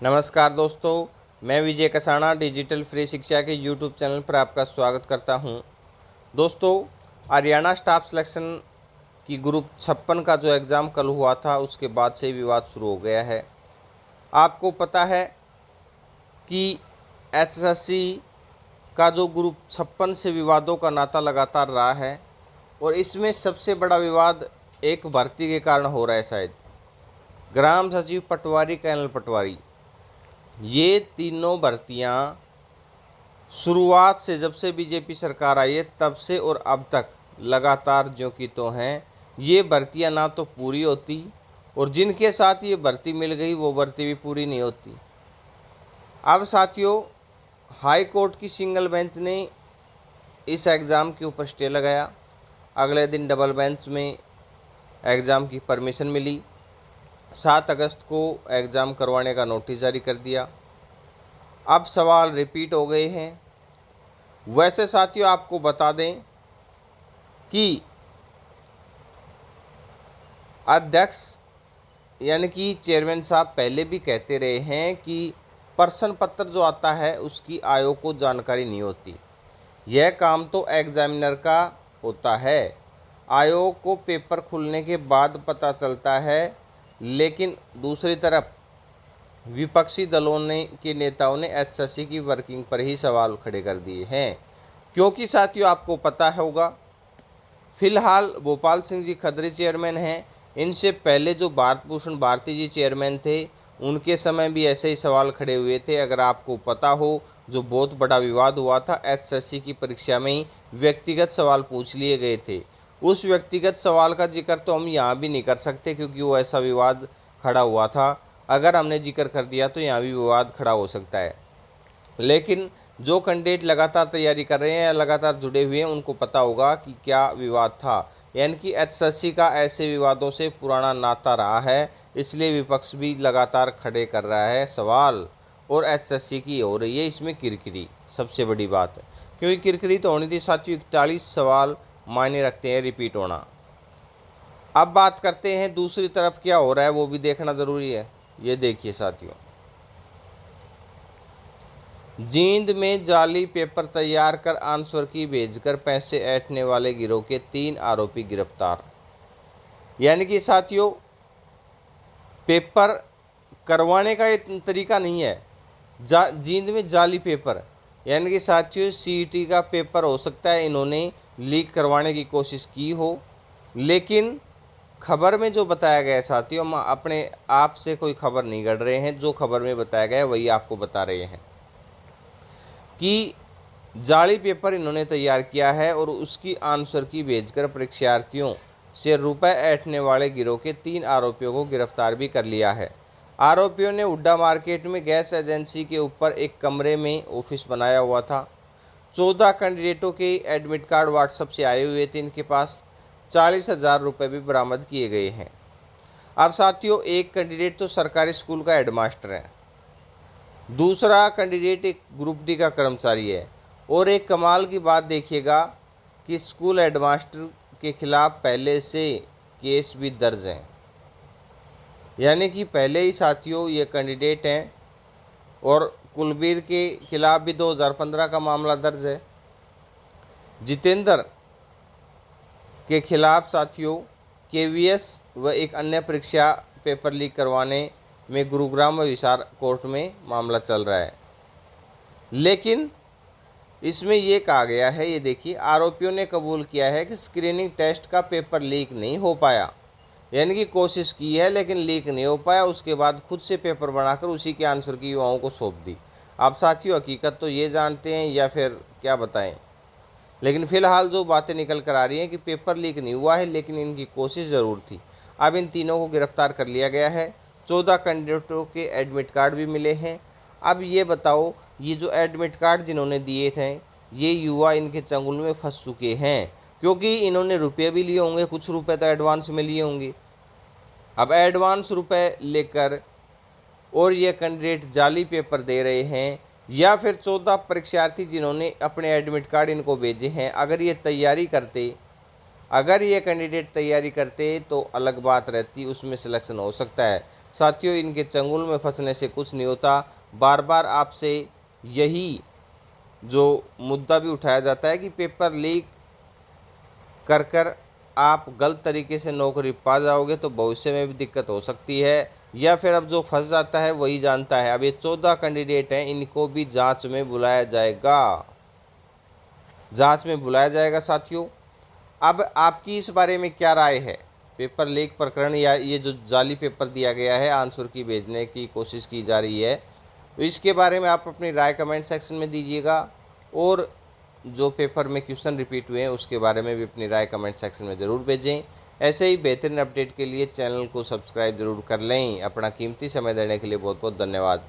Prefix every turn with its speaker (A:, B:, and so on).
A: नमस्कार दोस्तों, मैं विजय कसाना डिजिटल फ्री शिक्षा के यूट्यूब चैनल पर आपका स्वागत करता हूं। दोस्तों, हरियाणा स्टाफ सिलेक्शन की ग्रुप 56 का जो एग्ज़ाम कल हुआ था उसके बाद से विवाद शुरू हो गया है। आपको पता है कि एचएसएससी का जो ग्रुप 56 से विवादों का नाता लगातार रहा है और इसमें सबसे बड़ा विवाद एक भर्ती के कारण हो रहा है। शायद ग्राम सचिव पटवारी, कर्नल पटवारी, ये तीनों भर्तियां शुरुआत से, जब से बीजेपी सरकार आई है तब से और अब तक लगातार जो कि तो हैं, ये भर्तियां ना तो पूरी होती और जिनके साथ ये भर्ती मिल गई वो भर्ती भी पूरी नहीं होती। अब साथियों, हाई कोर्ट की सिंगल बेंच ने इस एग्ज़ाम के ऊपर स्टे लगाया। अगले दिन डबल बेंच में एग्ज़ाम की परमिशन मिली। 7 अगस्त को एग्ज़ाम करवाने का नोटिस जारी कर दिया। अब सवाल रिपीट हो गए हैं। वैसे साथियों, आपको बता दें कि अध्यक्ष यानी कि चेयरमैन साहब पहले भी कहते रहे हैं कि प्रश्न पत्र जो आता है उसकी आयोग को जानकारी नहीं होती। यह काम तो एग्जामिनर का होता है, आयोग को पेपर खुलने के बाद पता चलता है। लेकिन दूसरी तरफ विपक्षी दलों ने के नेताओं ने एचएसएससी की वर्किंग पर ही सवाल खड़े कर दिए हैं, क्योंकि साथियों आपको पता होगा, फिलहाल भोपाल सिंह जी खत्री चेयरमैन हैं। इनसे पहले जो भारत भूषण भारती जी चेयरमैन थे, उनके समय भी ऐसे ही सवाल खड़े हुए थे। अगर आपको पता हो, जो बहुत बड़ा विवाद हुआ था, एचएसएससी की परीक्षा में ही व्यक्तिगत सवाल पूछ लिए गए थे। उस व्यक्तिगत सवाल का जिक्र तो हम यहाँ भी नहीं कर सकते, क्योंकि वो ऐसा विवाद खड़ा हुआ था। अगर हमने जिक्र कर दिया तो यहाँ भी विवाद खड़ा हो सकता है। लेकिन जो कैंडिडेट लगातार तैयारी कर रहे हैं या लगातार जुड़े हुए हैं, उनको पता होगा कि क्या विवाद था। यानी कि एचएसएससी का ऐसे विवादों से पुराना नाता रहा है, इसलिए विपक्ष भी लगातार खड़े कर रहा है सवाल और एचएसएससी की हो रही है इसमें किरकिरी। सबसे बड़ी बात है, क्योंकि किरकिरी तो होनी थी साथियों। 41 सवाल मायने रखते हैं रिपीट होना। अब बात करते हैं दूसरी तरफ क्या हो रहा है, वो भी देखना ज़रूरी है। ये देखिए साथियों, जींद में जाली पेपर तैयार कर आंसर की भेजकर पैसे ऐंठने वाले गिरोह के 3 आरोपी गिरफ्तार। यानी कि साथियों, पेपर करवाने का ये तरीका नहीं है, जींद में जाली पेपर। यानी कि साथियों, सीईटी का पेपर हो सकता है इन्होंने लीक करवाने की कोशिश की हो, लेकिन खबर में जो बताया गया है साथियों, हम अपने आप से कोई खबर नहीं गढ़ रहे हैं। जो खबर में बताया गया है वही आपको बता रहे हैं कि जाली पेपर इन्होंने तैयार किया है और उसकी आंसर की भेजकर परीक्षार्थियों से रुपए ऐंठने वाले गिरोह के 3 आरोपियों को गिरफ्तार भी कर लिया है। आरोपियों ने हुड्डा मार्केट में गैस एजेंसी के ऊपर एक कमरे में ऑफिस बनाया हुआ था। 14 कैंडिडेटों के एडमिट कार्ड व्हाट्सएप से आए हुए थे। इनके पास 40,000 रुपये भी बरामद किए गए हैं। अब साथियों, एक कैंडिडेट तो सरकारी स्कूल का हेडमास्टर है, दूसरा कैंडिडेट एक ग्रुप डी का कर्मचारी है। और एक कमाल की बात देखिएगा कि स्कूल हेडमास्टर के खिलाफ पहले से केस भी दर्ज हैं। यानी कि पहले ही साथियों ये कैंडिडेट हैं। और कुलबीर के खिलाफ भी 2015 का मामला दर्ज है। जितेंद्र के खिलाफ साथियों केवीएस व एक अन्य परीक्षा पेपर लीक करवाने में गुरुग्राम व हिसार कोर्ट में मामला चल रहा है। लेकिन इसमें ये कहा गया है, ये देखिए, आरोपियों ने कबूल किया है कि स्क्रीनिंग टेस्ट का पेपर लीक नहीं हो पाया। यानी कि कोशिश की है लेकिन लीक नहीं हो पाया। उसके बाद खुद से पेपर बनाकर उसी के आंसर की युवाओं को सौंप दी। आप साथियों हकीकत तो ये जानते हैं या फिर क्या बताएं। लेकिन फ़िलहाल जो बातें निकल कर आ रही हैं कि पेपर लीक नहीं हुआ है, लेकिन इनकी कोशिश ज़रूर थी। अब इन तीनों को गिरफ्तार कर लिया गया है। 14 कैंडिडेटों के एडमिट कार्ड भी मिले हैं। अब ये बताओ, ये जो एडमिट कार्ड जिन्होंने दिए थे, ये युवा इनके चंगुल में फंस चुके हैं, क्योंकि इन्होंने रुपये भी लिए होंगे, कुछ रुपये तो एडवांस में लिए होंगे। अब एडवांस रुपये लेकर और ये कैंडिडेट जाली पेपर दे रहे हैं, या फिर 14 परीक्षार्थी जिन्होंने अपने एडमिट कार्ड इनको भेजे हैं, अगर ये तैयारी करते, अगर ये कैंडिडेट तैयारी करते तो अलग बात रहती, उसमें सिलेक्शन हो सकता है। साथियों, इनके चंगुल में फंसने से कुछ नहीं होता। बार बार आपसे यही जो मुद्दा भी उठाया जाता है कि पेपर लीक कर कर आप गलत तरीके से नौकरी पा जाओगे तो भविष्य में भी दिक्कत हो सकती है, या फिर अब जो फंस जाता है वही जानता है। अब ये 14 कैंडिडेट हैं, इनको भी जांच में बुलाया जाएगा, जांच में बुलाया जाएगा साथियों। अब आपकी इस बारे में क्या राय है? पेपर लीक प्रकरण या ये जो जाली पेपर दिया गया है, आंसर की भेजने की कोशिश की जा रही है, तो इसके बारे में आप अपनी राय कमेंट सेक्शन में दीजिएगा। और जो पेपर में क्वेश्चन रिपीट हुए हैं उसके बारे में भी अपनी राय कमेंट सेक्शन में ज़रूर भेजें। ऐसे ही बेहतरीन अपडेट के लिए चैनल को सब्सक्राइब ज़रूर कर लें। अपना कीमती समय देने के लिए बहुत बहुत धन्यवाद।